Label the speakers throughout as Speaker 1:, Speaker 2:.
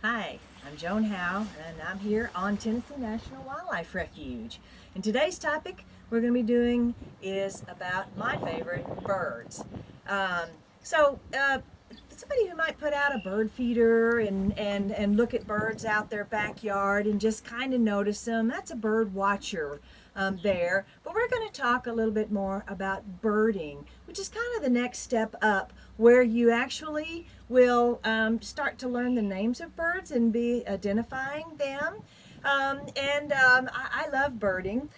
Speaker 1: Hi, I'm Joan Howe, and I'm here on Tennessee National Wildlife Refuge. And today's topic we're going to be doing is about my favorite birds. Um, so, somebody who might put out a bird feeder and look at birds out their backyard and just kind of notice them, that's a bird watcher there. But we're going to talk a little bit more about birding, which is kind of the next step up where you actually will start to learn the names of birds and be identifying them. I love birding,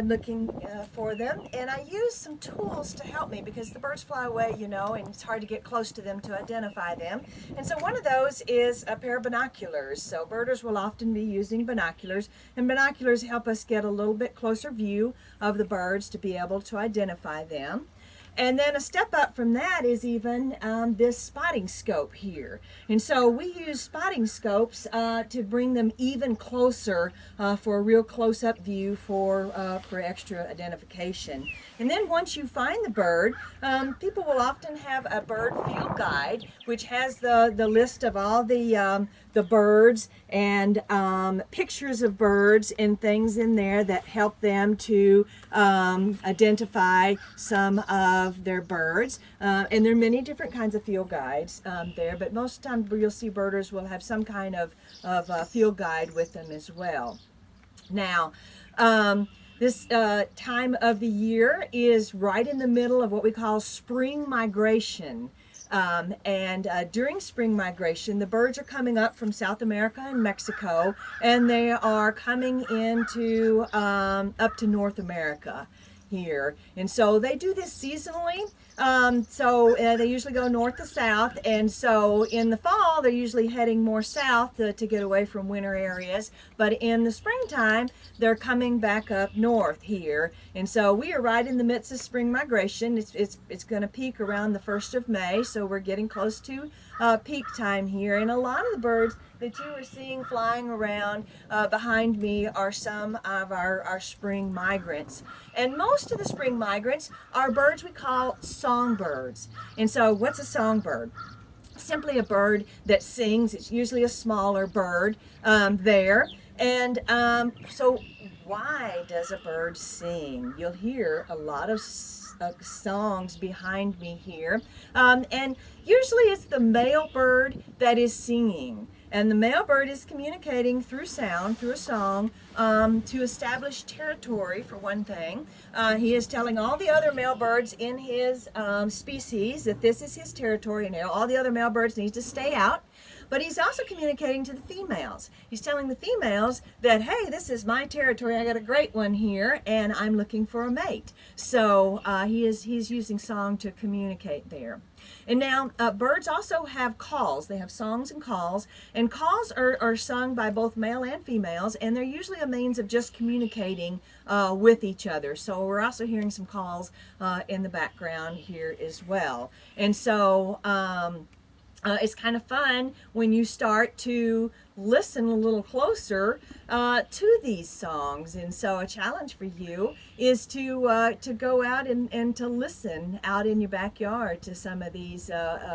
Speaker 1: looking for them, and I use some tools to help me because the birds fly away, and it's hard to get close to them to identify them. And so one of those is a pair of binoculars. So birders will often be using binoculars, and binoculars help us get a little bit closer view of the birds to be able to identify them. And then a step up from that is even this spotting scope here. And so we use spotting scopes to bring them even closer for a real close-up view for extra identification. And then once you find the bird, people will often have a bird field guide, which has the list of all the birds and pictures of birds and things in there that help them to identify some of their birds. And there are many different kinds of field guides there, but most of the time you'll see birders will have some kind of field guide with them as well. Now, this time of the year is right in the middle of what we call spring migration. During spring migration, the birds are coming up from South America and Mexico, and they are coming into up to North America here. And so they do this seasonally. They usually go north to south, and so in the fall they're usually heading more south to get away from winter areas. But in the springtime they're coming back up north here, and so we are right in the midst of spring migration. It's going to peak around the 1st of May, so we're getting close to peak time here, and a lot of the birds that you are seeing flying around behind me are some of our spring migrants. And most of the spring migrants are birds we call songbirds. And so what's a songbird? Simply a bird that sings. It's usually a smaller bird there. And so why does a bird sing? You'll hear a lot of songs behind me here. And usually it's the male bird that is singing. And the male bird is communicating through sound, through a song, to establish territory, for one thing. He is telling all the other male birds in his species that this is his territory, and all the other male birds need to stay out. But he's also communicating to the females. He's telling the females that, hey, this is my territory. I got a great one here, and I'm looking for a mate. So he's using song to communicate there. And now birds also have calls. They have songs and calls are sung by both male and females, and they're usually a means of just communicating with each other. So we're also hearing some calls in the background here as well. And so it's kind of fun when you start to listen a little closer to these songs. And so a challenge for you is to go out and to listen out in your backyard to some of these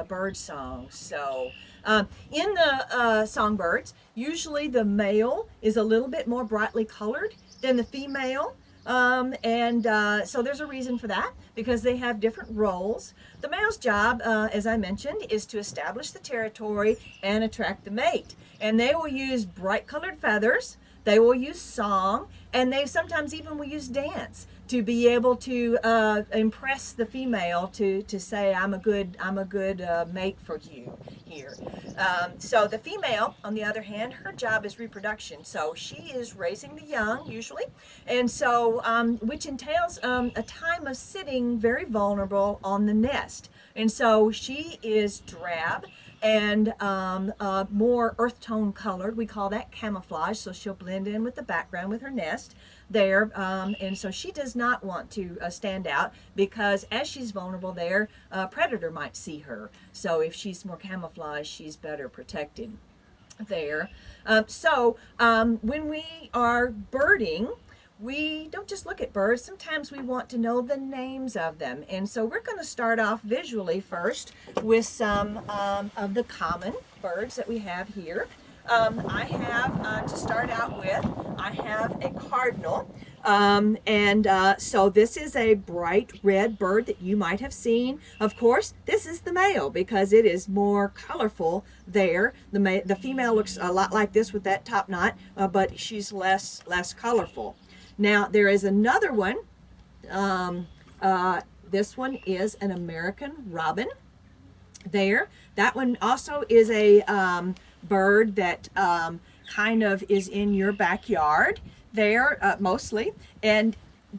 Speaker 1: bird songs. So in the songbirds, usually the male is a little bit more brightly colored than the female. So there's a reason for that because they have different roles. The male's job, as I mentioned, is to establish the territory and attract the mate. And they will use bright colored feathers, they will use song, and they sometimes even will use dance to be able to impress the female to say I'm a good mate for you here. So the female, on the other hand, her job is reproduction. So she is raising the young usually, and so which entails a time of sitting very vulnerable on the nest. And so she is drab and more earth tone colored. We call that camouflage. So she'll blend in with the background with her nest there. And so she does not want to stand out because as she's vulnerable there, a predator might see her. So if she's more camouflaged, she's better protected there. When we are birding, we don't just look at birds. Sometimes we want to know the names of them. And so we're going to start off visually first with some of the common birds that we have here. I have, to start out with, I have a cardinal. So this is a bright red bird that you might have seen. Of course, this is the male because it is more colorful there. The female looks a lot like this with that top knot, but she's less colorful. Now there is another one. Um, this one is an American robin there. That one also is a bird that kind of is in your backyard there mostly. And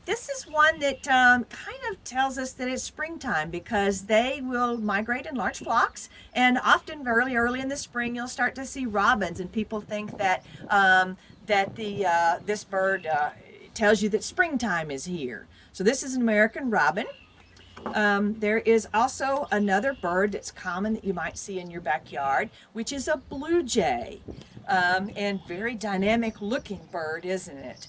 Speaker 1: this is one that kind of tells us that it's springtime because they will migrate in large flocks, and often early in the spring you'll start to see robins, and people think that this bird tells you that springtime is here. So this is an American robin. There is also another bird that's common that you might see in your backyard, which is a blue jay. And very dynamic looking bird, isn't it?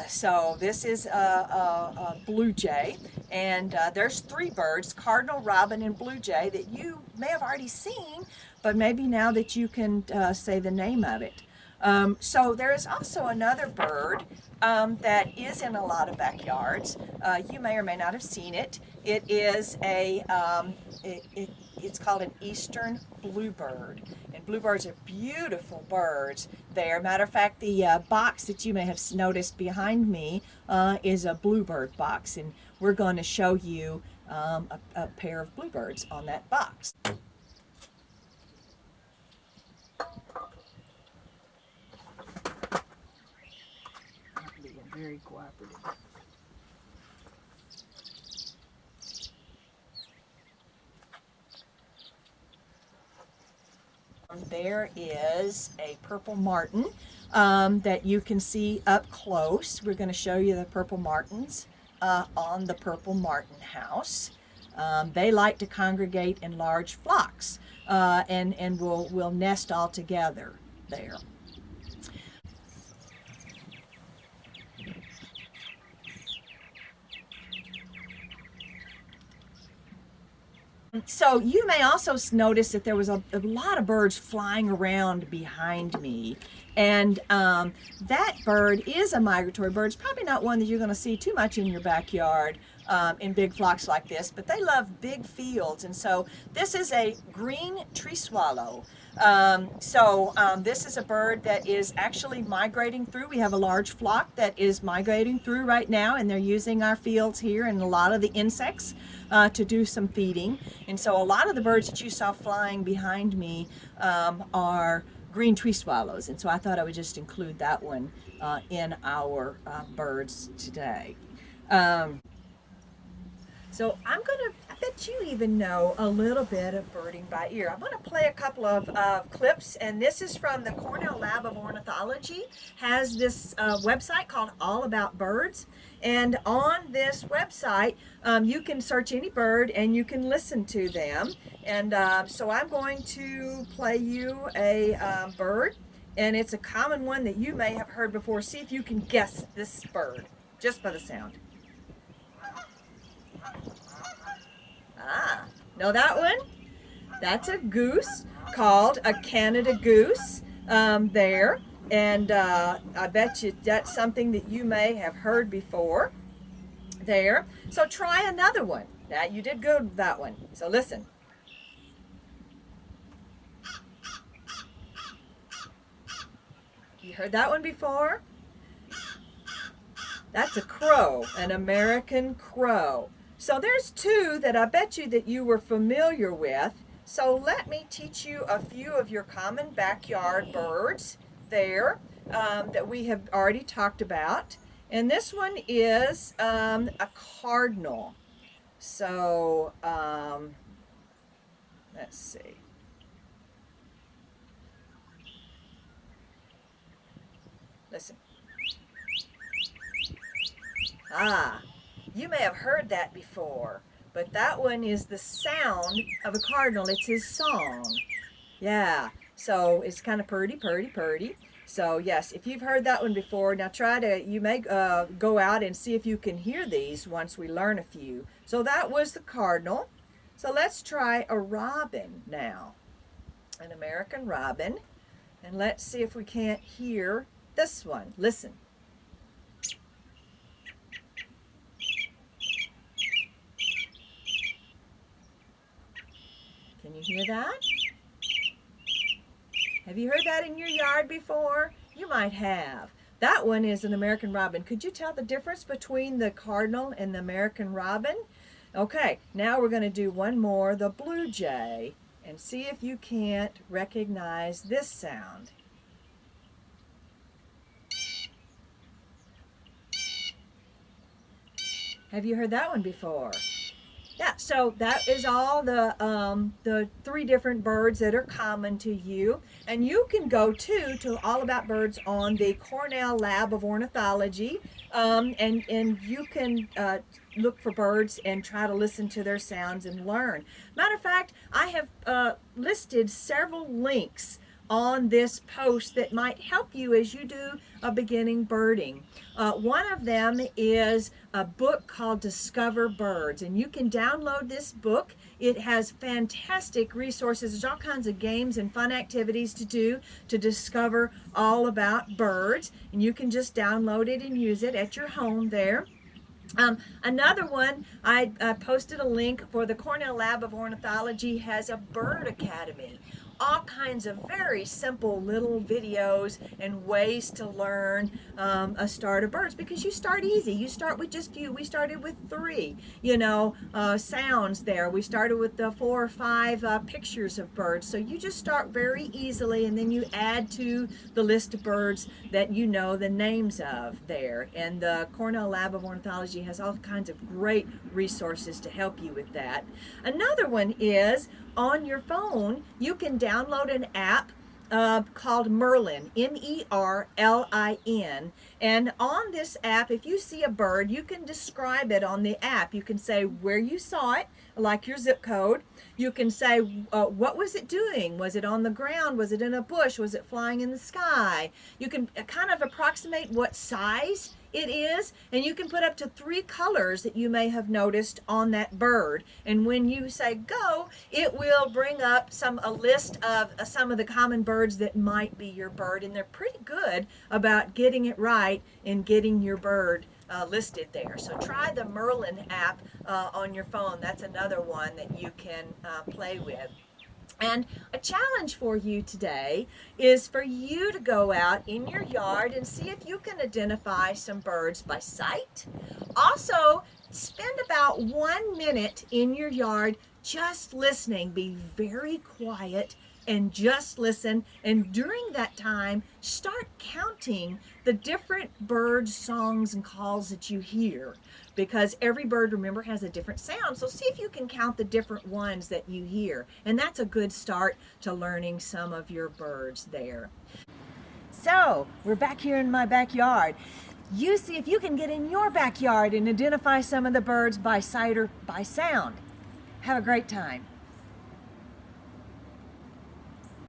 Speaker 1: So this is a blue jay, and there's three birds, cardinal, robin, and blue jay, that you may have already seen, but maybe now that you can say the name of it. So there is also another bird that is in a lot of backyards. You may or may not have seen it. It is it's called an eastern bluebird. And bluebirds are beautiful birds there. Matter of fact, the box that you may have noticed behind me is a bluebird box. And we're going to show you a pair of bluebirds on that box. Very cooperative. There is a purple martin that you can see up close. We're going to show you the purple martins on the purple martin house. They like to congregate in large flocks and will nest all together there. So you may also notice that there was a lot of birds flying around behind me. And that bird is a migratory bird. It's probably not one that you're going to see too much in your backyard in big flocks like this, but they love big fields. And so this is a green tree swallow. This is a bird that is actually migrating through. We have a large flock that is migrating through right now, and they're using our fields here and a lot of the insects to do some feeding. And so a lot of the birds that you saw flying behind me are green tree swallows. And so I thought I would just include that one in our birds today. So I bet you even know a little bit of birding by ear. I'm going to play a couple of clips, and this is from the Cornell Lab of Ornithology. Has this website called All About Birds, and on this website you can search any bird and you can listen to them. And so I'm going to play you a bird, and it's a common one that you may have heard before. See if you can guess this bird just by the sound. Ah, know that one? That's a goose called a Canada goose there. And I bet you that's something that you may have heard before there. So try another one. Now, you did good with that one. So listen. You heard that one before? That's a crow, an American crow. So there's two that I bet you that you were familiar with. So let me teach you a few of your common backyard birds there that we have already talked about. And this one is a cardinal. So let's see. Listen. Ah. You may have heard that before, but that one is the sound of a cardinal. It's his song. Yeah, so it's kind of purdy, purdy, purdy. So yes, if you've heard that one before, now you may go out and see if you can hear these once we learn a few. So that was the cardinal. So let's try a robin now. An American robin. And let's see if we can't hear this one. Listen. Can you hear that? Have you heard that in your yard before? You might have. That one is an American robin. Could you tell the difference between the cardinal and the American robin? Okay, now we're going to do one more, the blue jay, and see if you can't recognize this sound. Have you heard that one before? Yeah, so that is all the three different birds that are common to you. And you can go to All About Birds on the Cornell Lab of Ornithology, and you can look for birds and try to listen to their sounds and learn. Matter of fact, I have listed several links on this post that might help you as you do a beginning birding. One of them is a book called Discover Birds, and you can download this book. It has fantastic resources. There's all kinds of games and fun activities to do to discover all about birds, and you can just download it and use it at your home there. Another one, I posted a link for the Cornell Lab of Ornithology has a bird academy. All kinds of very simple little videos and ways to learn a start of birds, because you start easy. You start with just few. We started with 3, sounds there. We started with the 4 or 5 pictures of birds. So you just start very easily, and then you add to the list of birds that you know the names of there. And the Cornell Lab of Ornithology has all kinds of great resources to help you with that. Another one is on your phone, you can download an app called Merlin, M-E-R-L-I-N. And on this app, if you see a bird, you can describe it on the app. You can say where you saw it, like your zip code. You can say what was it doing? Was it on the ground? Was it in a bush? Was it flying in the sky? You can kind of approximate what size it is, and you can put up to 3 colors that you may have noticed on that bird. And when you say go, it will bring up a list of some of the common birds that might be your bird, and they're pretty good about getting it right and getting your bird listed there. So try the Merlin app on your phone. That's another one that you can play with. And a challenge for you today is for you to go out in your yard and see if you can identify some birds by sight. Also, spend about 1 minute in your yard just listening. Be very quiet and just listen. And during that time, start counting the different bird songs and calls that you hear, because every bird, remember, has a different sound. So see if you can count the different ones that you hear. And that's a good start to learning some of your birds there. So we're back here in my backyard. You see if you can get in your backyard and identify some of the birds by sight or by sound. Have a great time.